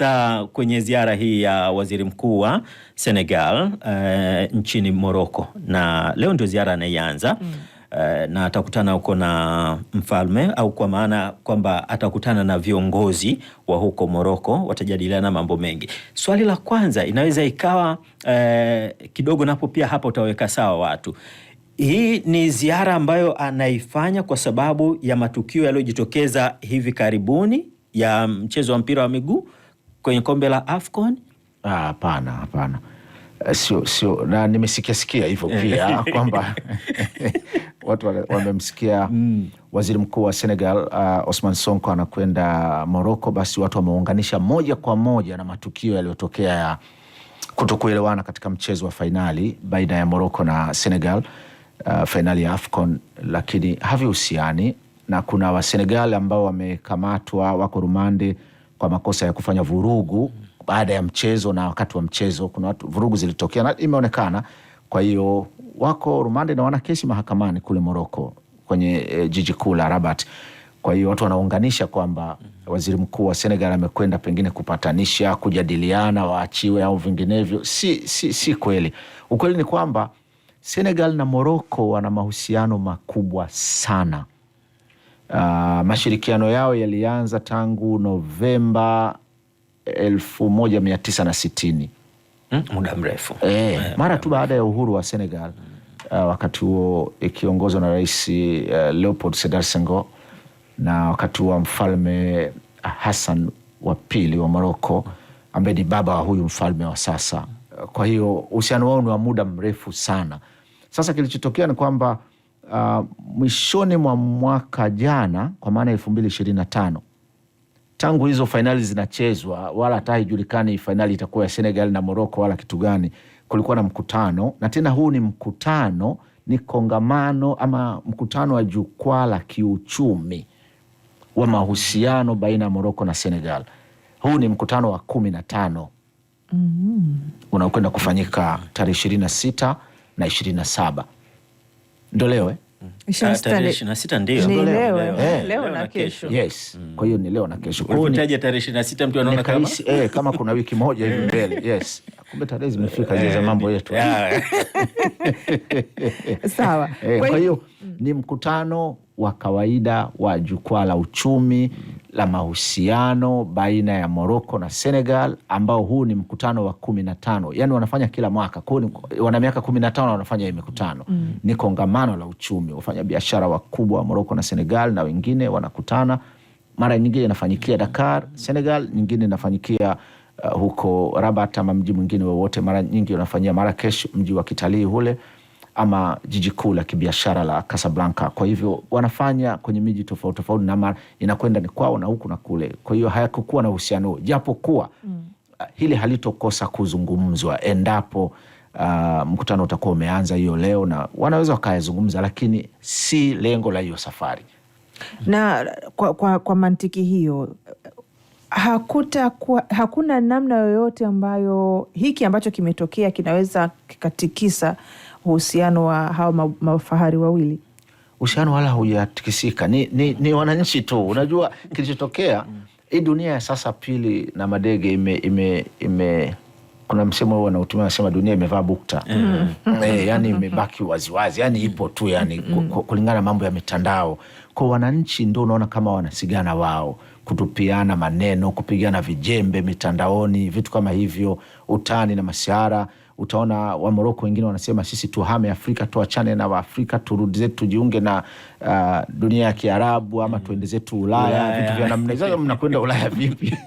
Sasa kwenye ziara hii ya waziri mkuu wa Senegal nchini Morocco, na leo ndio ziara anaianza na atakutana huko na mfalme, au kwa maana kwamba atakutana na viongozi wa huko Morocco, watajadiliana mambo mengi. Swali la kwanza inaweza ikawa kidogo, napo pia hapa utaweka sawa watu. Hii ni ziara ambayo anaifanya kwa sababu ya matukio yaliyojitokeza hivi karibuni ya mchezo wa mpira wa miguu kwenye kombe la AFCON? Hapana. Sio, na nimesikia hivyo pia kwamba watu wamemsikia waziri mkuu wa Senegal Ousmane Sonko anakwenda Morocco, basi watu wameunganisha moja kwa moja na matukio yaliyotokea ya kutokuelewana katika mchezo wa fainali baina ya Morocco na Senegal, fainali ya AFCON, lakini havihusiani. Na kuna wa Senegal ambao wamekamatwa, wako rumande kwa makosa ya kufanya vurugu baada ya mchezo na wakati wa mchezo. Kuna watu vurugu zilitokea na imeonekana, kwa hiyo wako rumande na wana kesi mahakamani kule Morocco kwenye jiji kuu la Rabat. Kwa hiyo watu wanaunganisha kwamba waziri mkuu wa Senegal amekwenda pengine kupatanisha, kujadiliana waachiwe au vinginevyo. Si kweli. Ukweli ni kwamba Senegal na Morocco wana mahusiano makubwa sana. Mashirikiano yao yalianza tangu Novemba 1960. Muda mrefu. Mara tu baada ya uhuru wa Senegal, wakati huo ikiongozwa na Rais Leopold Sedar Senghor, na wakati huo Mfalme Hassan wa pili wa Morocco ambaye ni baba wa huyu mfalme wa sasa. Kwa hiyo uhusiano wao ni wa muda mrefu sana. Sasa kilichotokea ni kwamba mwishoni mwa mwaka jana, kwa maana 2025, tangu hizo fainali zinachezwa, wala hata haijulikani fainali itakuwa ya Senegal na Morocco wala kitu gani, kulikuwa na mkutano. Na tena huu ni mkutano, ni kongamano ama mkutano wa jukwaa la kiuchumi wa mahusiano baina ya Morocco na Senegal. Huu ni mkutano wa 15 unaokwenda kufanyika tarehe 26 na 27. Ndo leo 26 ndio. Leo na kesho. Yes. Kwa hiyo ni leo na kesho. Kwa hiyo tarehe 26 mtu anaona kama kama kuna wiki moja hivi mbele. Yes. Kumbe tarehe zimefika zile za mambo yetu. Sawa. Kwa hiyo ni mkutano wa kawaida wa jukwaa la uchumi la mahusiano baina ya Morocco na Senegal, ambao huu ni mkutano wa 15. Yaani wanafanya kila mwaka. Kwa hiyo wana miaka 15 wanafanya hii mikutano. Ni kongamano la uchumi. Wafanya biashara wakubwa wa Morocco na Senegal na wengine wanakutana. Mara nyingine inafanyikia Dakar, Senegal, nyingine inafanyikia huko Rabat ama mji mwingine wowote. Mara nyingi wanafanyia Marrakesh, mji wa kitalii ule, ama jiji kuu la kibiashara la Casablanca. Kwa hivyo wanafanya kwenye miji tofauti tofauti, na inakwenda ni kwao na huku na kule. Kwa hiyo hayakukuwa na uhusiano, japo kuwa hili halitokosa kuzungumzwa endapo mkutano utakuwa umeanza hiyo leo, na wanaweza wakayazungumza, lakini si lengo la hiyo safari. Na kwa mantiki hiyo, hakuna namna yoyote ambayo hiki ambacho kimetokea kinaweza kikatikisa uhusiano wa hao mafahari wawili. Uhusiano wala hujatikisika, ni wananchi tu. Unajua kilichotokea hii dunia ya sasa pili na madege ime kuna msemo huo anautumia, anasema dunia imevaa bukta. Yani imebaki waziwazi, yani ipo tu, yani kulingana na mambo ya mitandao. Kwa wananchi ndio unaona kama wanasigana wao, kutupiana maneno, kupigana vijembe mitandaoni, vitu kama hivyo, utani na masiara. Utaona wa Morocco wengine wanasema sisi tuhame Afrika, tuachane na Waafrika, turudi zetu, tujiunge na dunia ya Kiarabu, ama tuende zetu Ulaya. Vitu vya namna hizo. Mnakwenda Ulaya vipi?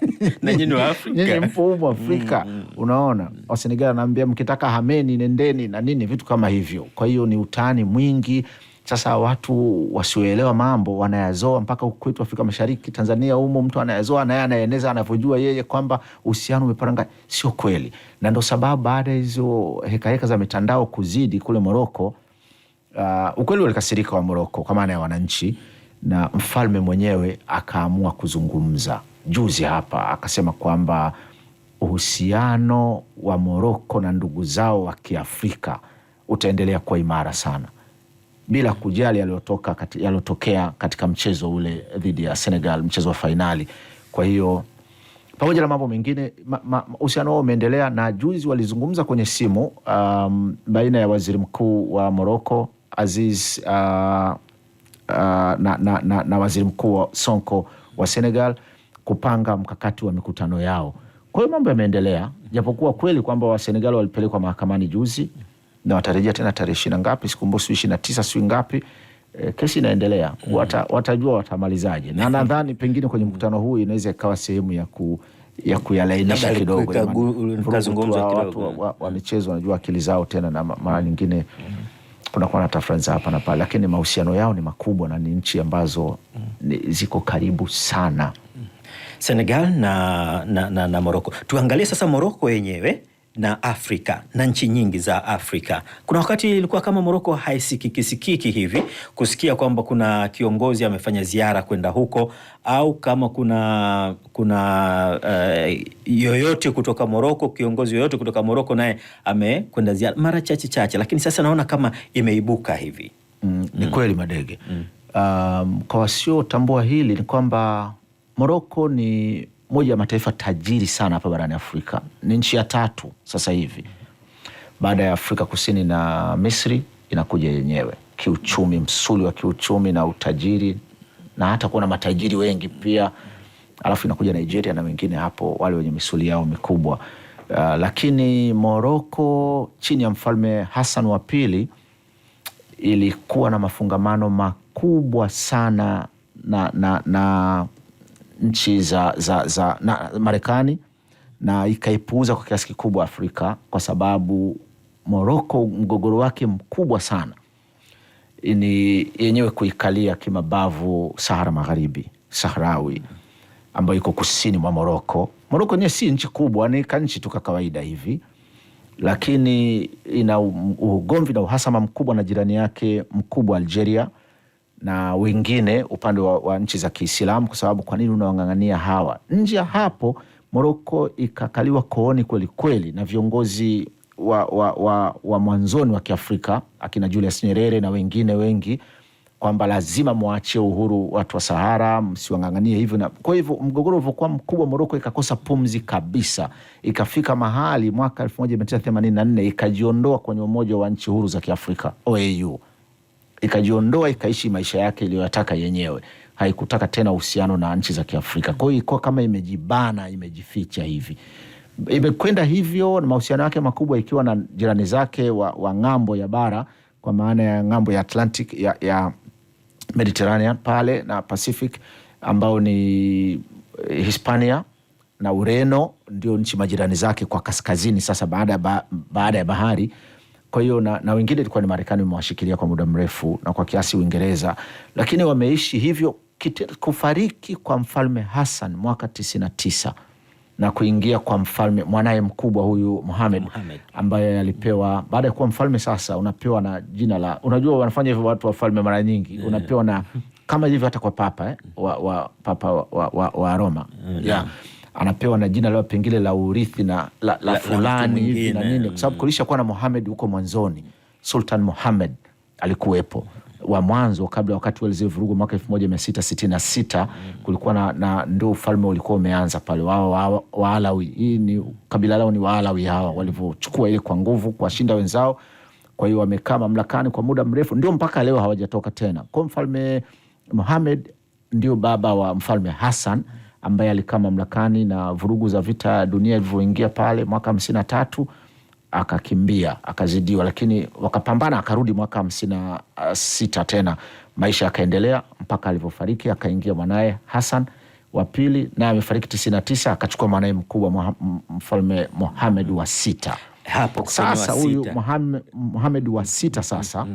Na nyinyi wa Afrika. Nyinyi mpo huko Afrika. Unaona, wa Senegal anaambia mkitaka hameni, nendeni na nini, vitu kama hivyo. Kwa hiyo ni utani mwingi. Sasa watu wasioelewa mambo wanayazoa mpaka kwetu Afrika Mashariki, Tanzania humo, mtu anayazoa na yeye anaeneza anavyojua yeye kwamba uhusiano umeparanga. Sio kweli. Na ndo sababu baada ya hizo heka za mitandao kuzidi kule Morocco, ukweli walikasirika wa Morocco kwa maana ya wananchi, na mfalme mwenyewe akaamua kuzungumza juzi hapa, akasema kwamba uhusiano wa Morocco na ndugu zao wa Kiafrika utaendelea kuwa imara sana, bila kujali yaliyotokea katika mchezo ule dhidi ya Senegal, mchezo wa fainali. Kwa hiyo pamoja na mambo mengine uhusiano wao umeendelea, na juzi walizungumza kwenye simu baina ya waziri mkuu wa Morocco Aziz na waziri mkuu wa Sonko wa Senegal kupanga mkakati wa mikutano yao. Kwa hiyo mambo yameendelea, japokuwa kweli kwamba wa Senegal walipelekwa mahakamani juzi na watarejea tena tarehe 20 ngapi, sikumbuki 29 siku ngapi. Kesi inaendelea. Watajua watamalizaje, na nadhani pengine kwenye mkutano huu inaweza ikawa sehemu ya kuyalainisha kidogo. Watu wa michezo wanajua akili zao tena, na mara nyingine kunakuwa na tafrani hapa na pale, lakini mahusiano yao ni makubwa na ni nchi ambazo ziko karibu sana, Senegal na Morocco. Tuangalie sasa Morocco yenyewe na Afrika na nchi nyingi za Afrika. Kuna wakati ilikuwa kama Morocco haisikiki hivi kusikia kwamba kuna kiongozi amefanya ziara kwenda huko, au kama kuna yoyote kutoka Morocco, kiongozi yoyote kutoka Morocco naye amekwenda ziara, mara chache, lakini sasa naona kama imeibuka hivi. Ni kweli Madege. Kwa wasiotambua hili ni kwamba Morocco ni moja ya mataifa tajiri sana hapa barani Afrika. Ni nchi ya 3 sasa hivi baada ya Afrika Kusini na Misri, inakuja yenyewe kiuchumi, msuli wa kiuchumi na utajiri, na hata kuna matajiri wengi pia. Alafu inakuja Nigeria na wengine hapo, wale wenye misuli yao mikubwa. Lakini Morocco chini ya mfalme Hassan wa pili ilikuwa na mafungamano makubwa sana na nchi za Marekani, na ikaipuuza kwa kiasi kikubwa Afrika, kwa sababu Morocco mgogoro wake mkubwa sana ni yenyewe kuikalia kimabavu Sahara Magharibi, Sahrawi, ambayo iko kusini mwa Morocco. Morocco ni si nchi kubwa, ni kanchi tu kawaida hivi, lakini ina ugomvi na uhasama mkubwa na jirani yake mkubwa Algeria na wengine upande wa nchi za Kiislamu, kwa sababu kwa nini unawang'ang'ania hawa? Nje ya hapo Morocco ikakaliwa kooni kweli kweli na viongozi wa mwanzoni wa Kiafrika, akina Julius Nyerere na wengine wengi, kwamba lazima muachie uhuru watu wa Sahara, msiwang'ang'anie hivyo. Na kwa hivyo mgogoro ulivyokuwa mkubwa, Morocco ikakosa pumzi kabisa, ikafika mahali mwaka 1984 ikajiondoa kwenye Umoja wa Nchi Huru za Kiafrika, OAU. Ikajiondoa, ikaishi maisha yake iliyoyataka yenyewe, haikutaka tena uhusiano na nchi za Kiafrika. Kwa hiyo iko kama imejibana, imejificha hivi, imekwenda hivyo, na mahusiano yake makubwa ikiwa na jirani zake wa ng'ambo ya bara, kwa maana ya ng'ambo ya Atlantic ya Mediterranean pale na Pacific, ambao ni Hispania na Ureno, ndio nchi majirani zake kwa kaskazini sasa baada ya bahari. Kwa hiyo na wengine ilikuwa ni Marekani imewashikilia kwa muda mrefu, na kwa kiasi Uingereza, lakini wameishi hivyo. Kufariki kwa mfalme Hassan mwaka 99 na kuingia kwa mfalme mwanaye mkubwa huyu Mohamed, ambaye alipewa baada ya kuwa mfalme, sasa unapewa na jina la, unajua wanafanya hivyo watu wafalme mara nyingi, unapewa na kama hivyo hata kwa papa papa wa Roma anapewa na jina lao pengine la urithi na la fulani hivi na nini, kwa sababu kulisha kuwa na Mohamed huko mwanzoni. Sultan Mohamed alikuwepo wa mwanzo kabla, wakati wa zile vurugu mwaka 1666 kulikuwa na ndio ufalme ulikuwa umeanza pale, wao Waalawi. Hii ni kabila lao, ni Waalawi hawa, walivyochukua ile kwa nguvu kuwashinda wenzao. Kwa hiyo wamekaa mamlakani kwa muda mrefu, ndio mpaka leo hawajatoka tena. Kwa mfalme Mohamed ndio baba wa mfalme Hassan, ambaye alikaa mamlakani na vurugu za vita ya dunia ilivyoingia pale mwaka 53 akakimbia, akazidiwa, lakini wakapambana, akarudi mwaka 56 tena, maisha yakaendelea mpaka alivyofariki, akaingia mwanae Hassan wa pili, naye amefariki 99, akachukua mwanae mkubwa mfalme Mohamed wa 6. Hapo sasa huyu Mohamed wa 6 sasa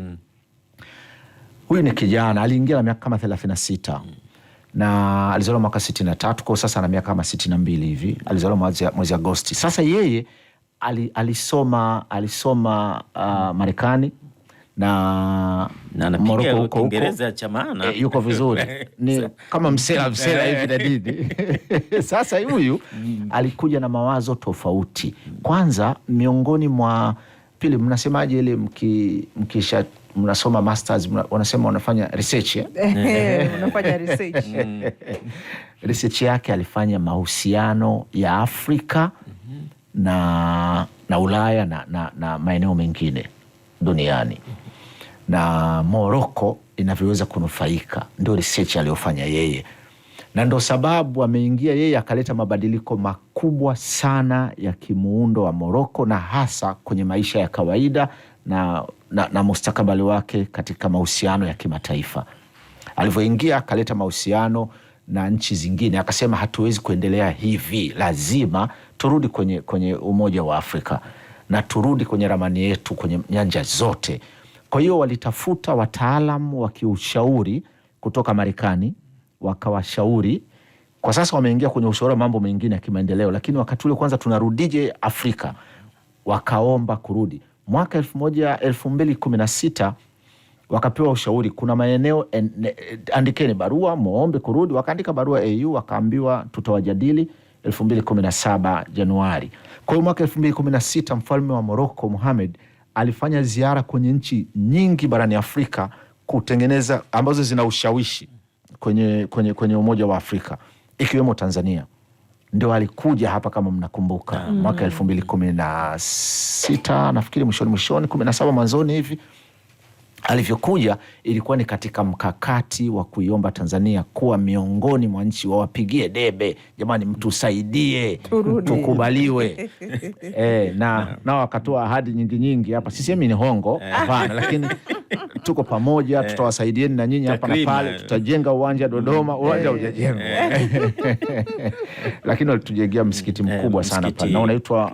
huyu ni kijana, aliingia na miaka kama 36 na alizaliwa mwaka 63, kwa sasa ana miaka kama 62 hivi. Alizaliwa mwezi Agosti. Sasa yeye alisoma Marekani na anapiga huko Uingereza cha maana, yuko vizuri ni kama msela hivi na nini. Sasa huyu alikuja na mawazo tofauti. Kwanza, miongoni mwa pili, mnasemaje ile mnasoma masters, wanasema wanafanya research unafanya research. Research yake alifanya mahusiano ya Afrika na Ulaya na maeneo mengine duniani na Morocco inavyoweza kunufaika, ndio research aliyofanya yeye, na ndo sababu ameingia yeye akaleta mabadiliko makubwa sana ya kimuundo wa Morocco na hasa kwenye maisha ya kawaida na mustakabali wake katika mahusiano ya kimataifa. Alivyoingia akaleta mahusiano na nchi zingine, akasema hatuwezi kuendelea hivi, lazima turudi kwenye Umoja wa Afrika na turudi kwenye ramani yetu kwenye nyanja zote. Kwa hiyo walitafuta wataalamu wa kiushauri kutoka Marekani, wakawashauri. Kwa sasa wameingia kwenye ushauri mambo mengine ya kimaendeleo, lakini wakati ule kwanza tunarudije Afrika, wakaomba kurudi. Mwaka 2016 wakapewa ushauri, kuna maeneo andikeni barua muombe kurudi. Wakaandika barua AU, wakaambiwa tutawajadili 2017 Januari. Kwa hiyo mwaka 2016 mfalme wa Morocco Mohamed alifanya ziara kwenye nchi nyingi barani Afrika kutengeneza ambazo zina ushawishi kwenye Umoja wa Afrika, ikiwemo Tanzania. Ndio alikuja hapa kama mnakumbuka mwaka 2016 nafikiri mwishoni 17 mwanzoni hivi. Alivyokuja ilikuwa ni katika mkakati wa kuiomba Tanzania kuwa miongoni mwa nchi wawapigie debe, jamani mtusaidie tukubaliwe. Na wakatoa ahadi nyingi hapa. Sisemi ni hongo, hapana, lakini tuko pamoja, tutawasaidieni na nyinyi hapa na pale, tutajenga uwanja Dodoma, uwanja hujajengwa. Lakini walitujengea msikiti mkubwa sana pale na unaitwa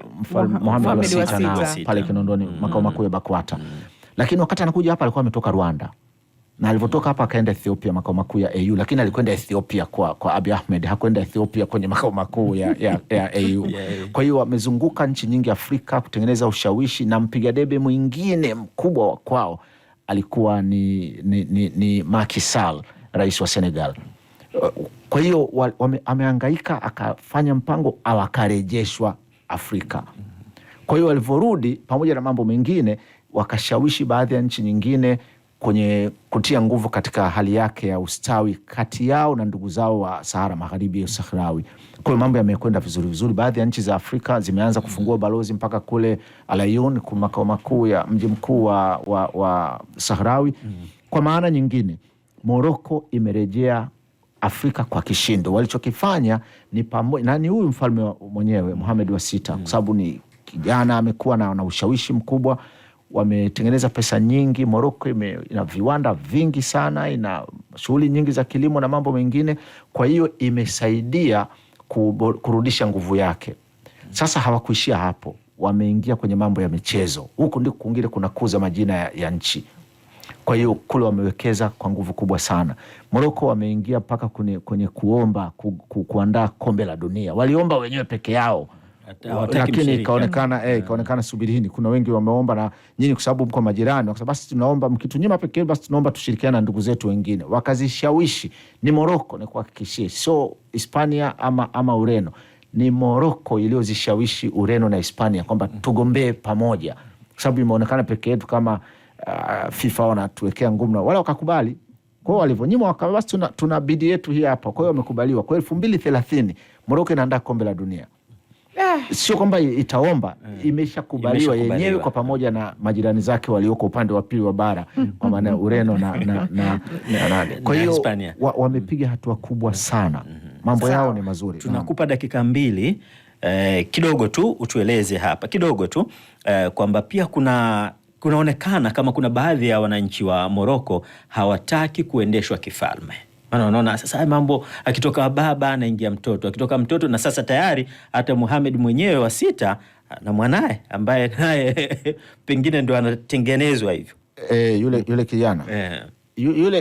Mohamed wa Sita na pale Kinondoni makao makuu ya BAKWATA. Lakini wakati anakuja hapa alikuwa ametoka Rwanda, na alivyotoka hapa akaenda Ethiopia makao makuu ya AU, lakini alikwenda Ethiopia kwa Abiy Ahmed, hakwenda Ethiopia kwenye makao makuu ya AU. Kwa hiyo wamezunguka nchi nyingi Afrika kutengeneza ushawishi, na mpiga debe mwingine mkubwa wa kwao alikuwa ni Macky Sall, rais wa Senegal. Kwa hiyo amehangaika, akafanya mpango au akarejeshwa Afrika. Kwa hiyo walivyorudi, pamoja na mambo mengine, wakashawishi baadhi ya nchi nyingine kwenye kutia nguvu katika hali yake ya ustawi kati yao na ndugu zao wa Sahara Magharibi ya Sahrawi. Kwa hiyo mambo yamekwenda vizuri. Baadhi ya nchi za Afrika zimeanza kufungua balozi mpaka kule Al Ayoun, makao makuu ya mji mkuu wa Sahrawi. Kwa maana nyingine, Morocco imerejea Afrika kwa kishindo. Walichokifanya ni pamoja na ni huyu mfalme mwenyewe Mohamed wa Sita, kwa sababu ni kijana, amekuwa na ushawishi mkubwa. Wametengeneza pesa nyingi. Morocco ina viwanda vingi sana, ina shughuli nyingi za kilimo na mambo mengine. Kwa hiyo imesaidia kurudisha nguvu yake. Sasa hawakuishia hapo, wameingia kwenye mambo ya michezo. Huku ndiko kwingine kunakuza majina ya nchi. Kwa hiyo kule wamewekeza kwa nguvu kubwa sana. Morocco wameingia mpaka kwenye kuomba kuandaa kombe la dunia. Waliomba wenyewe peke yao, lakini ikaonekana subirini, kuna wengi wameomba na nyinyi kwa sababu mko majirani, kwa sababu basi tunaomba, mkitunyima pekee basi tunaomba tushirikiane na ndugu zetu wengine. Wakazishawishi. Ni Morocco, ni kuhakikishie, so Hispania ama Ureno. Ni Morocco iliyozishawishi Ureno na Hispania kwamba tugombee pamoja, kwa sababu imeonekana pekee yetu kama FIFA wanatuwekea ngumu, wala wakakubali. Kwa hiyo walivyonyima basi tuna bidi yetu hii hapa. Kwa hiyo wamekubaliwa. Kwa 2030 Morocco inaandaa kombe la dunia. Sio kwamba itaomba, imeshakubaliwa yenyewe kwa pamoja na majirani zake walioko upande wa pili wa bara, kwa maana Ureno na kwa hiyo wamepiga hatua kubwa sana. Mambo yao ni mazuri. Tunakupa dakika 2 kidogo tu utueleze hapa kidogo tu kwamba pia kunaonekana kama kuna baadhi ya wananchi wa Morocco hawataki kuendeshwa kifalme. Unaona sasa mambo, akitoka baba anaingia mtoto, akitoka mtoto, na sasa tayari hata Mohamed mwenyewe wa Sita na mwanae ambaye naye pengine ndo anatengenezwa hivyo. Yule kijana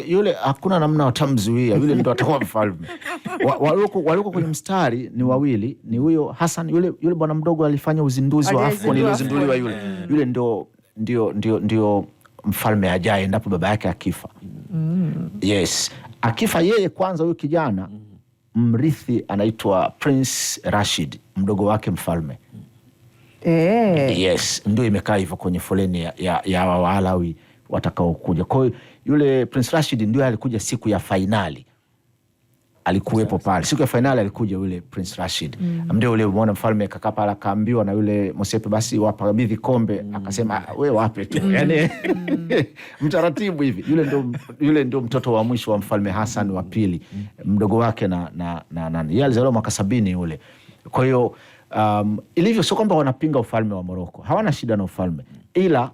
yule hakuna namna watamzuia, yule ndo atakuwa mfalme. Waliko kwenye mstari ni wawili, ni huyo Hassan, yule bwana mdogo alifanya uzinduzi wa AFCON, iliyozinduliwa yule ndio mfalme ajaye endapo baba yake akifa. Yes, akifa yeye kwanza, huyo kijana mrithi anaitwa Prince Rashid, mdogo wake mfalme. Yes, ndio imekaa hivyo kwenye foleni ya Waalawi watakaokuja. Kwa hiyo yule Prince Rashid ndio alikuja siku ya fainali, alikuwepo pale siku ya fainali, alikuja yule Prince Rashid. Ndio yule umeona mfalme kakaa pale akaambiwa na yule Mosepe, basi wapakabidhi kombe, akasema we wape tu yani mtaratibu hivi. Yule ndio mtoto wa mwisho wa mfalme Hassan wa pili, mdogo wake na yeye alizaliwa mwaka 70 yule. Kwa hiyo ilivyo sio kwamba wanapinga ufalme wa Morocco, hawana shida na ufalme, ila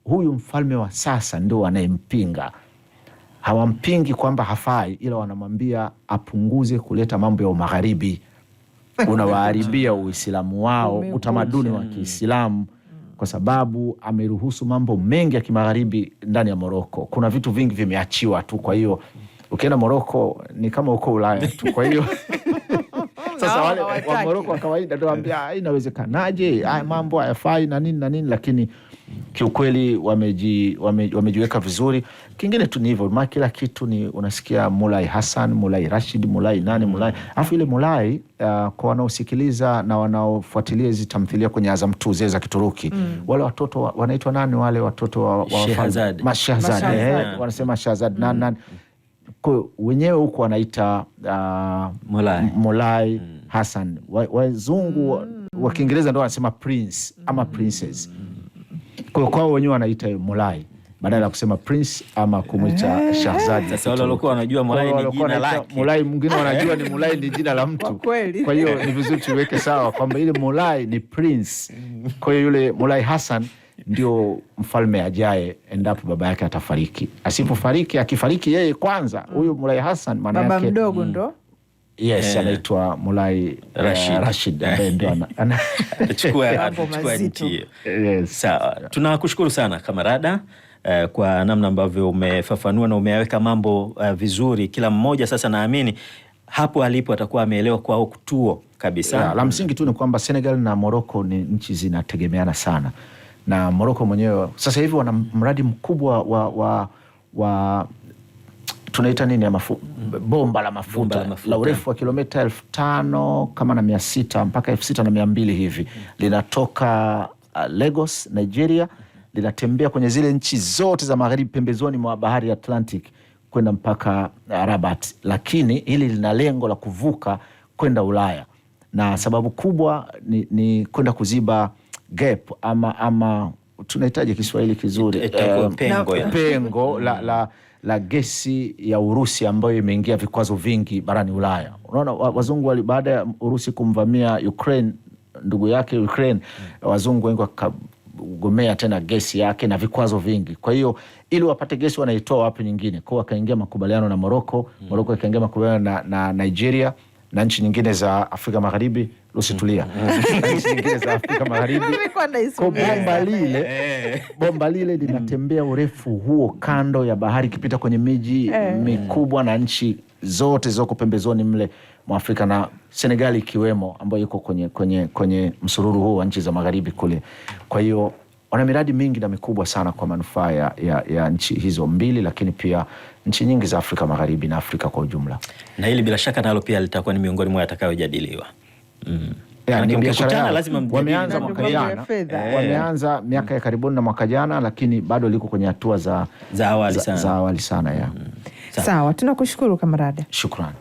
huyu mfalme wa sasa ndio wanayempinga. Hawampingi kwamba hafai, ila wanamwambia apunguze kuleta mambo ya magharibi, unawaharibia Uislamu wao, utamaduni wa Kiislamu, kwa sababu ameruhusu mambo mengi ya kimagharibi ndani ya Morocco. Kuna vitu vingi vimeachiwa tu, kwa hiyo ukienda Morocco ni kama uko Ulaya tu. Kwa hiyo sasa wale wa Morocco wa kawaida ndio waambia inawezekanaje haya mambo hayafai na nini, lakini kiukweli wamejiweka vizuri. Kingine tu ni hivyo, kila kitu ni unasikia Mulai Hassan, Mulai Rashid, Mulai nani, Mulai. Alafu ile Mulai kwa wanaosikiliza na wanaofuatilia hizi tamthilia kwenye Azam 2 zile za Kituruki, wale watoto wanaitwa nani, wale watoto wa Shahzad, wanasema Shahzad nani. Kwa wenyewe huko wanaita Mulai Hassan. Wazungu wa Kiingereza ndio wanasema prince ama princess. Kwa kwao wenyewe wanaita Mulai badala ya kusema prince ama kumwita Shahzad. Sasa wale walikuwa wanajua Mulai ni jina lake. Mulai mwingine wanajua ni Mulai ni jina la mtu. Kwa hiyo ni vizuri tuweke sawa kwamba ile Mulai ni prince. Kwa hiyo yule Mulai Hassan ndio mfalme ajaye endapo baba yake atafariki. Asipofariki, akifariki yeye kwanza, huyu Mulai Hassan maana yake baba mdogo ndo anaitwa Mulai Rashid ndio anachukua nchi. Sawa, tunakushukuru sana kamarada kwa namna ambavyo umefafanua na umeyaweka mambo vizuri. Kila mmoja sasa naamini hapo alipo atakuwa ameelewa kwa kutuo kabisa. La msingi tu ni kwamba Senegal na Morocco ni nchi zinategemeana sana, na Morocco mwenyewe sasa hivi wana mradi mkubwa wa tunaita nini ya bomba la mafuta la urefu wa kilomita 5,000 kama na 600 mpaka 6,200 hivi, linatoka Lagos Nigeria, linatembea kwenye zile nchi zote za magharibi pembezoni mwa bahari ya Atlantic kwenda mpaka Rabat, lakini hili lina lengo la kuvuka kwenda Ulaya, na sababu kubwa ni kwenda kuziba gap ama tunahitaji Kiswahili kizuri, pengo la gesi ya Urusi ambayo imeingia vikwazo vingi barani Ulaya. Unaona wazungu baada ya Urusi kumvamia Ukraine, ndugu yake Ukraine, wazungu wengi wakagomea tena gesi yake na vikwazo vingi. Kwa hiyo ili wapate gesi wanaitoa wapi nyingine? Kwa wakaingia makubaliano na Morocco, Morocco ikaingia makubaliano na Nigeria na nchi nyingine za Afrika Magharibi. Usitulia. Nchi nyingine za Afrika Magharibi. Kwa bomba lile linatembea urefu huo kando ya bahari, kipita kwenye miji mikubwa na nchi zote zoko pembezoni mle mwa Afrika, na Senegal ikiwemo, ambayo yuko kwenye msururu huo wa nchi za magharibi kule. Kwa hiyo wana miradi mingi na mikubwa sana kwa manufaa ya nchi hizo mbili, lakini pia nchi nyingi za Afrika Magharibi na Afrika kwa ujumla. Na hili bila shaka nalo pia litakuwa ni miongoni mwa yatakayojadiliwa. Ni biashara lazima wameanza mwaka jana, wameanza miaka ya karibuni na mwaka jana, lakini bado liko kwenye hatua za awali sana ya. Sawa, tunakushukuru kamarada. Shukrani.